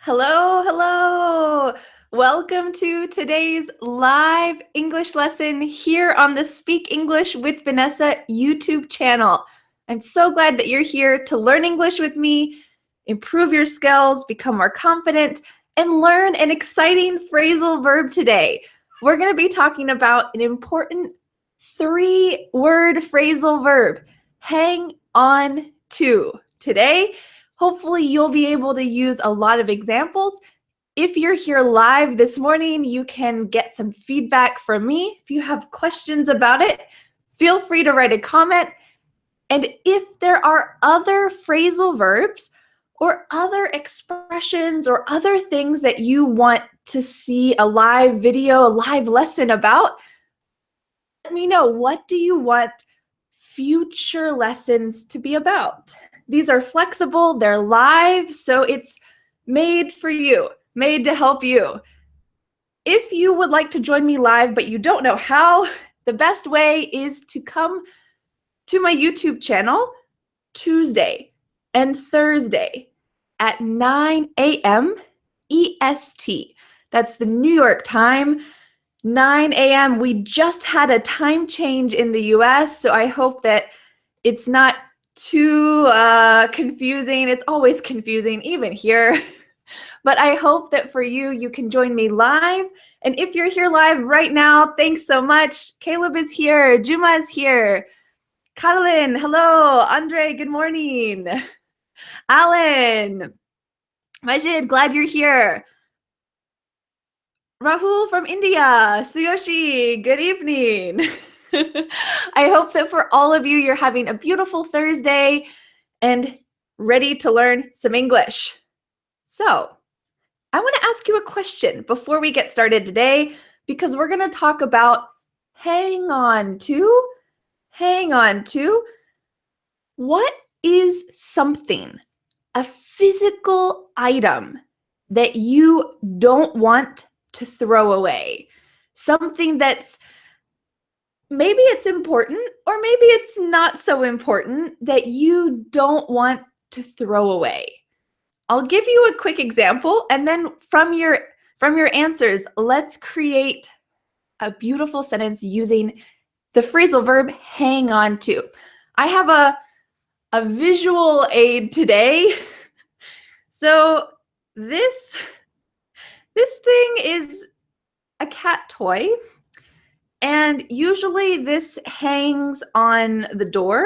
Hello, hello. Welcome to today's live English lesson here on the Speak English with Vanessa YouTube channel. I'm so glad that you're here to learn English with me, improve your skills, become more confident, and learn an exciting phrasal verb today. We're going to be talking about an important 3-word phrasal verb, hang on to. Today, hopefully you'll be able to use a lot of examples. If you're here live this morning, you can get some feedback from me. If you have questions about it, feel free to write a comment. And if there are other phrasal verbs or other expressions or other things that you want to see a live video, a live lesson about, let me know. What do you want future lessons to be about? These are flexible, they're live, so it's made for you, made to help you. If you would like to join me live but you don't know how, the best way is to come to my YouTube channel Tuesday and Thursday at 9 a.m. EST. That's the New York time. 9 a.m. We just had a time change in the US, so I hope that it's not too confusing. It's always confusing, even here. But I hope that for you, you can join me live. And if you're here live right now, thanks so much. Caleb is here. Juma is here. Catalin, hello. Andre, good morning. Alan, Majid, glad you're here. Rahul from India, Suyoshi, good evening. I hope that for all of you, you're having a beautiful Thursday and ready to learn some English. So, I want to ask you a question before we get started today, because we're going to talk about hang on to. Hang on to. What is something, a physical item that you don't want to throw away? Something that's maybe it's important or maybe it's not so important that you don't want to throw away. I'll give you a quick example, and then from your answers, let's create a beautiful sentence using the phrasal verb hang on to. I have a visual aid today. So this thing is a cat toy, and usually this hangs on the door.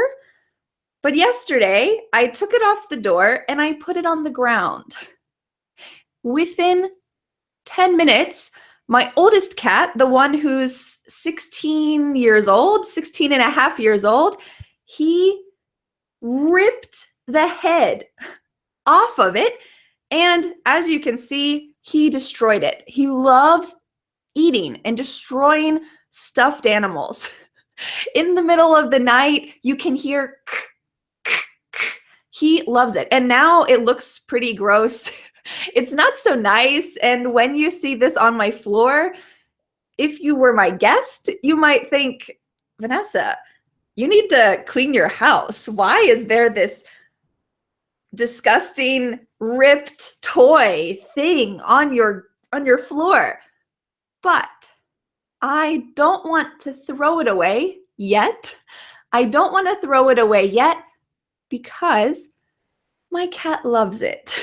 But yesterday, I took it off the door and I put it on the ground. Within 10 minutes, my oldest cat, the one who's 16 years old, 16 and a half years old, he ripped the head off of it. And as you can see, he destroyed it. He loves eating and destroying stuffed animals. In the middle of the night, you can hear he loves it. And now it looks pretty gross. It's not so nice. And when you see this on my floor, if you were my guest, you might think, Vanessa, you need to clean your house. Why is there this disgusting ripped toy thing on your floor? But I don't want to throw it away yet. I don't want to throw it away yet because my cat loves it.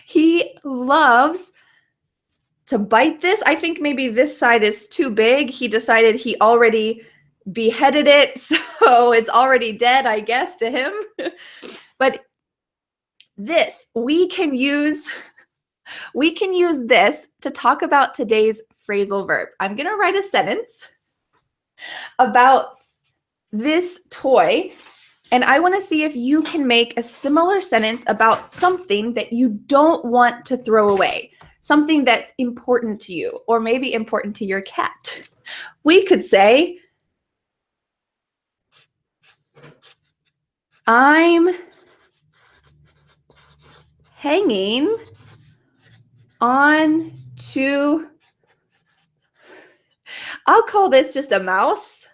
He loves to bite this. I think maybe this side is too big. He decided he already beheaded it, so it's already dead, I guess, to him. But this, we can use this to talk about today's phrasal verb. I'm going to write a sentence about this toy, and I want to see if you can make a similar sentence about something that you don't want to throw away, something that's important to you, or maybe important to your cat. We could say, I'm hanging on to, I'll call this just a mouse.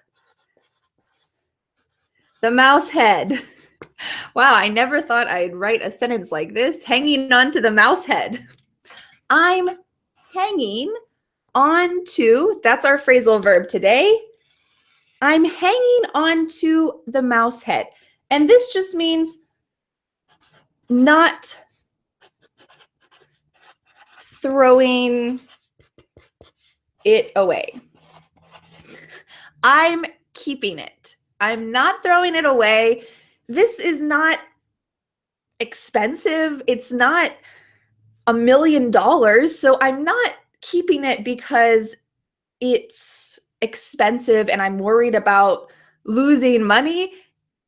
The mouse head. Wow, I never thought I'd write a sentence like this, hanging on to the mouse head. I'm hanging on to, that's our phrasal verb today. I'm hanging on to the mouse head. And this just means not throwing it away. I'm keeping it. I'm not throwing it away. This is not expensive. It's not $1 million. So I'm not keeping it because it's expensive and I'm worried about losing money.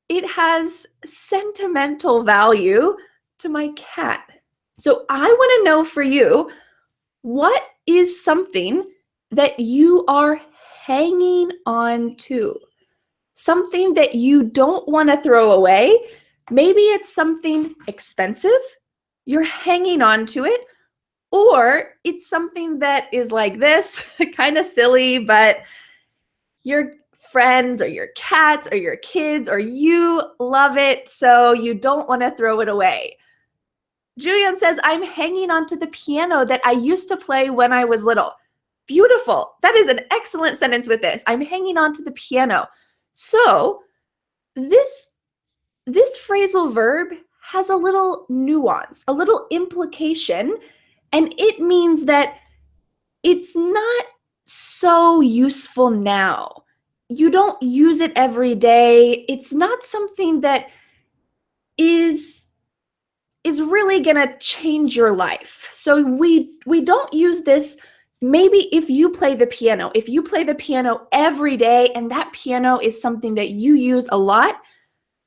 It has sentimental value to my cat. So I want to know for you, what is something that you are hanging on to? Something that you don't want to throw away. Maybe it's something expensive. You're hanging on to it. Or it's something that is like this, kind of silly, but your friends or your cats or your kids or you love it, so you don't want to throw it away. Julian says, I'm hanging onto the piano that I used to play when I was little. Beautiful. That is an excellent sentence with this. I'm hanging onto the piano. So this phrasal verb has a little nuance, a little implication, and it means that it's not so useful now. You don't use it every day. It's not something that is really gonna change your life. So we don't use this. Maybe if you play the piano every day and that piano is something that you use a lot,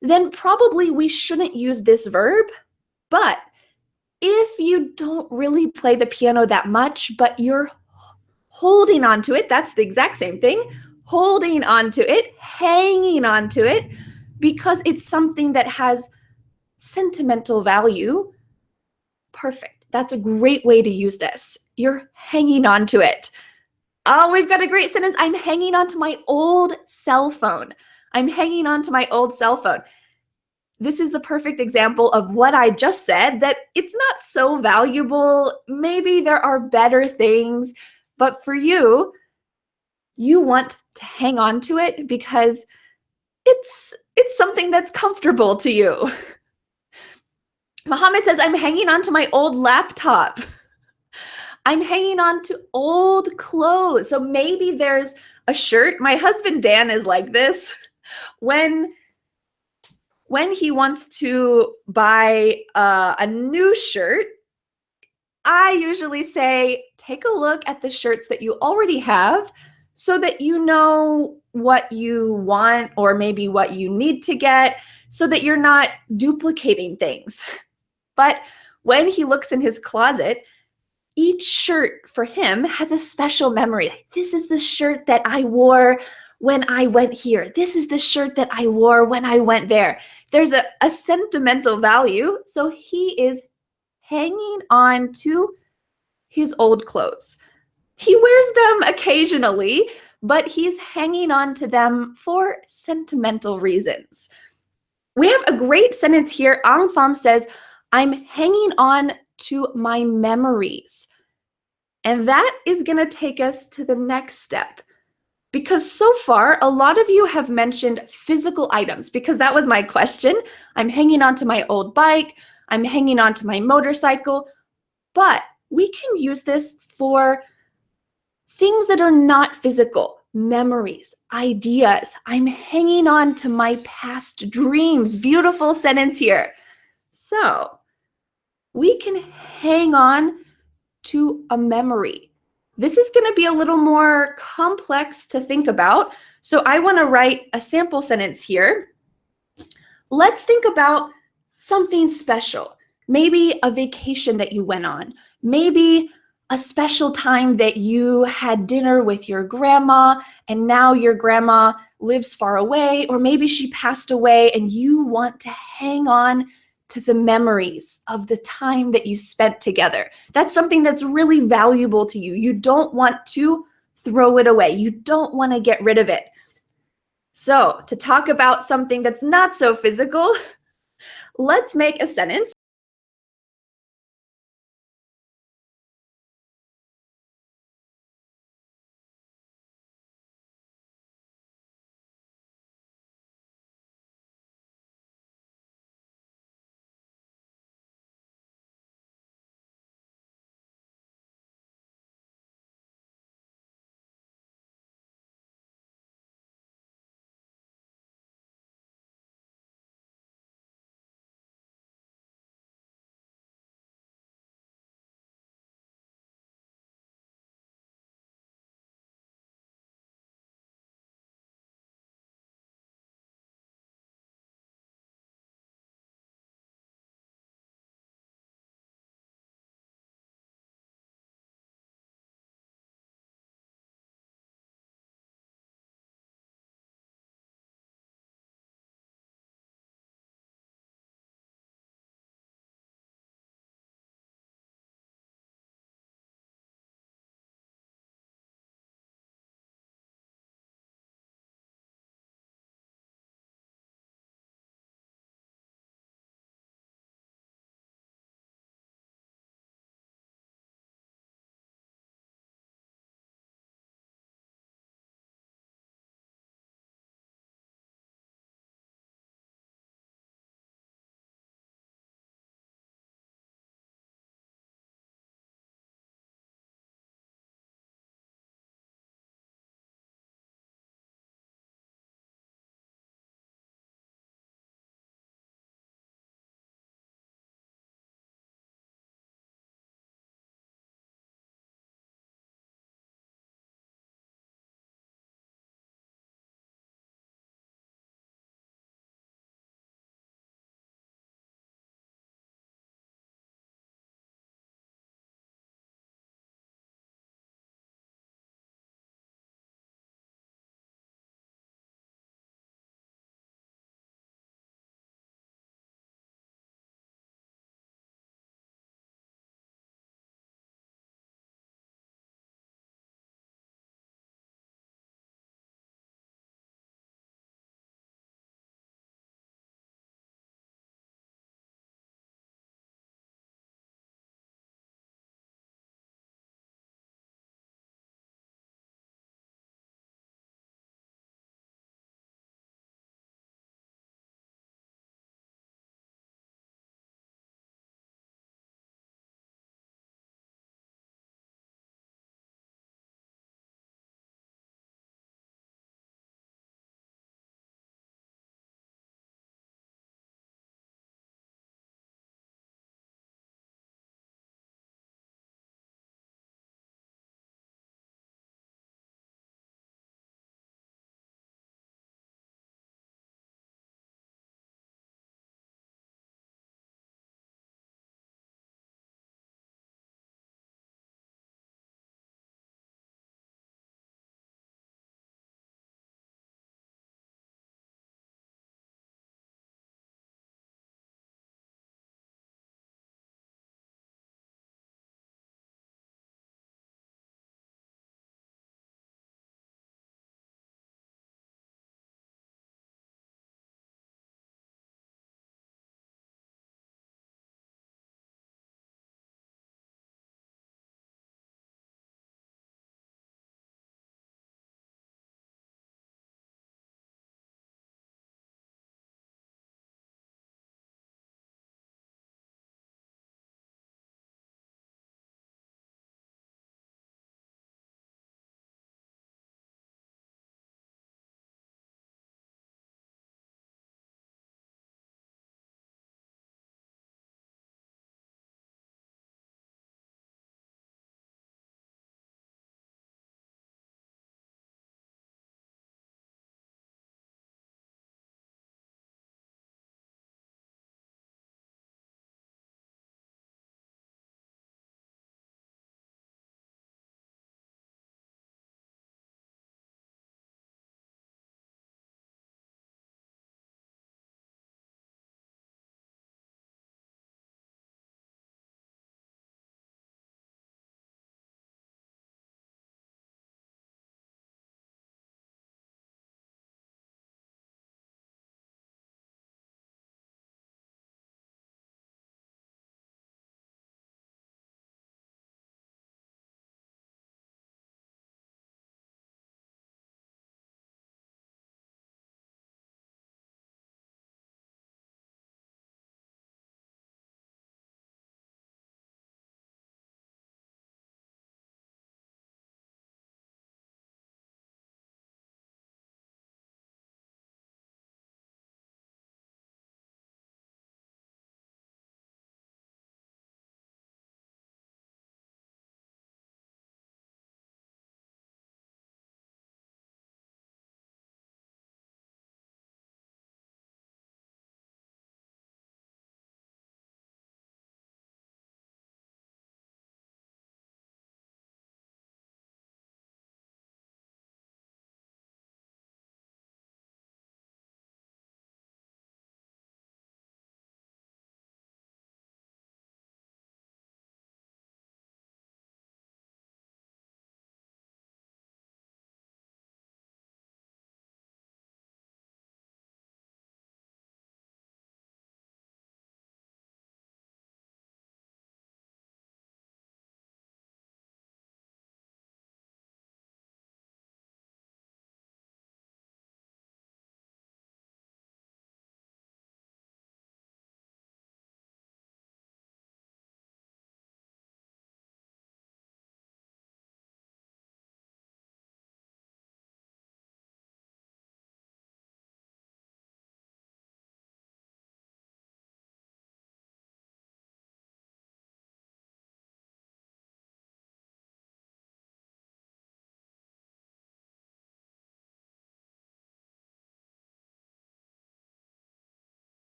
then probably we shouldn't use this verb. But if you don't really play the piano that much, but you're holding on to it, that's the exact same thing, holding on to it, hanging on to it, because it's something that has sentimental value. Perfect. That's a great way to use this. You're hanging on to it. Oh, we've got a great sentence. I'm hanging on to my old cell phone. I'm hanging on to my old cell phone. This is the perfect example of what I just said, that it's not so valuable. Maybe there are better things, but for you, you want to hang on to it because it's something that's comfortable to you. Mohammed says, I'm hanging on to my old laptop. I'm hanging on to old clothes. So maybe there's a shirt. My husband, Dan, is like this. When he wants to buy a new shirt, I usually say, take a look at the shirts that you already have so that you know what you want or maybe what you need to get so that you're not duplicating things. But when he looks in his closet, each shirt for him has a special memory. This is the shirt that I wore when I went here. This is the shirt that I wore when I went there. There's a sentimental value. So he is hanging on to his old clothes. He wears them occasionally, but he's hanging on to them for sentimental reasons. We have a great sentence here. Ang Pham says, I'm hanging on to my memories. And that is going to take us to the next step. Because so far, a lot of you have mentioned physical items, because that was my question. I'm hanging on to my old bike. I'm hanging on to my motorcycle. But we can use this for things that are not physical, memories, ideas. I'm hanging on to my past dreams. Beautiful sentence here. So we can hang on to a memory. This is going to be a little more complex to think about. So I want to write a sample sentence here. Let's think about something special. Maybe a vacation that you went on. Maybe a special time that you had dinner with your grandma and now your grandma lives far away, or maybe she passed away and you want to hang on to the memories of the time that you spent together. That's something that's really valuable to you. You don't want to throw it away. You don't want to get rid of it. So to talk about something that's not so physical, let's make a sentence